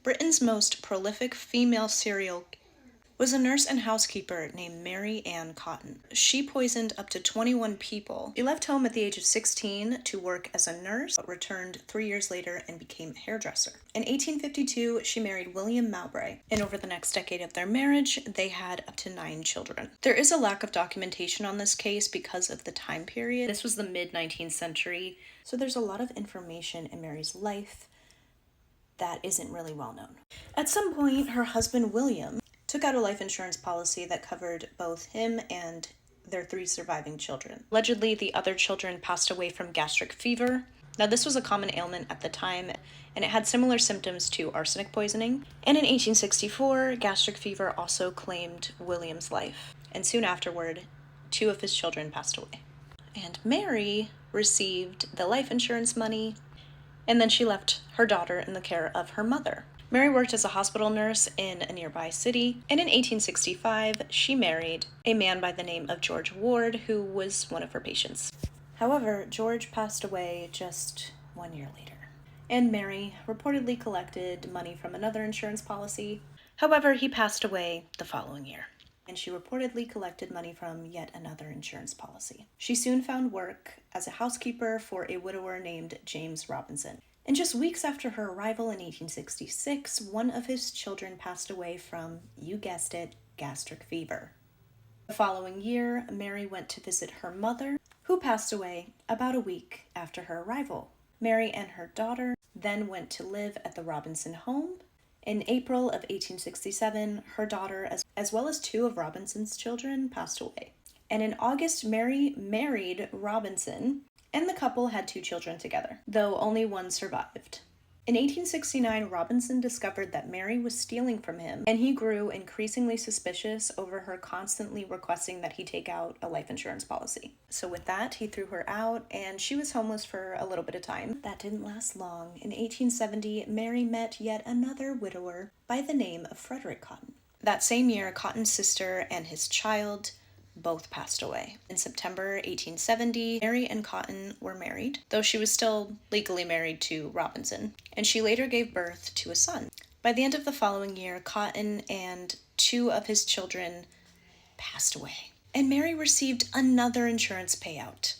Britain's most prolific female serial was a nurse and housekeeper named Mary Ann Cotton. She poisoned up to 21 people. She left home at the age of 16 to work as a nurse, but returned 3 years later and became a hairdresser. In 1852, she married William Mowbray, and over the next decade of their marriage, they had up to 9 children. There is a lack of documentation on this case because of the time period. This was the mid-19th century, so there's a lot of information in Mary's life that isn't really well known. At some point, her husband William took out a life insurance policy that covered both him and their 3 surviving children. Allegedly, the other children passed away from gastric fever. Now, this was a common ailment at the time, and it had similar symptoms to arsenic poisoning. And in 1864, gastric fever also claimed William's life, and soon afterward, 2 of his children passed away. And Mary received the life insurance money, and then she left her daughter in the care of her mother. Mary worked as a hospital nurse in a nearby city, and in 1865, she married a man by the name of George Ward, who was one of her patients. However, George passed away just 1 year later, and Mary reportedly collected money from another insurance policy. However, he passed away the following year, and she reportedly collected money from yet another insurance policy. She soon found work as a housekeeper for a widower named James Robinson. And just weeks after her arrival in 1866, one of his children passed away from, you guessed it, gastric fever. The following year, Mary went to visit her mother, who passed away about a week after her arrival. Mary and her daughter then went to live at the Robinson home. In April of 1867, her daughter, as well as 2 of Robinson's children, passed away. And in August, Mary married Robinson, and the couple had 2 children together, though only one survived. In 1869, Robinson discovered that Mary was stealing from him, and he grew increasingly suspicious over her constantly requesting that he take out a life insurance policy. So with that, he threw her out, and she was homeless for a little bit of time. That didn't last long. In 1870, Mary met yet another widower by the name of Frederick Cotton. That same year, Cotton's sister and his child both passed away. In September 1870, Mary and Cotton were married, though she was still legally married to Robinson, and she later gave birth to a son. By the end of the following year, Cotton and 2 of his children passed away, and Mary received another insurance payout.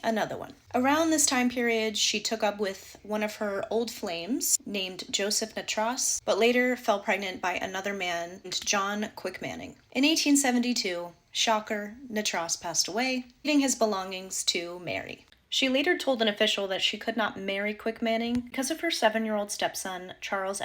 Another one. Around this time period, she took up with one of her old flames named Joseph Natras, but later fell pregnant by another man named John Quick Manning. In 1872, shocker, Natras passed away, leaving his belongings to Mary. She later told an official that she could not marry Quick Manning because of her 7-year-old stepson, Charles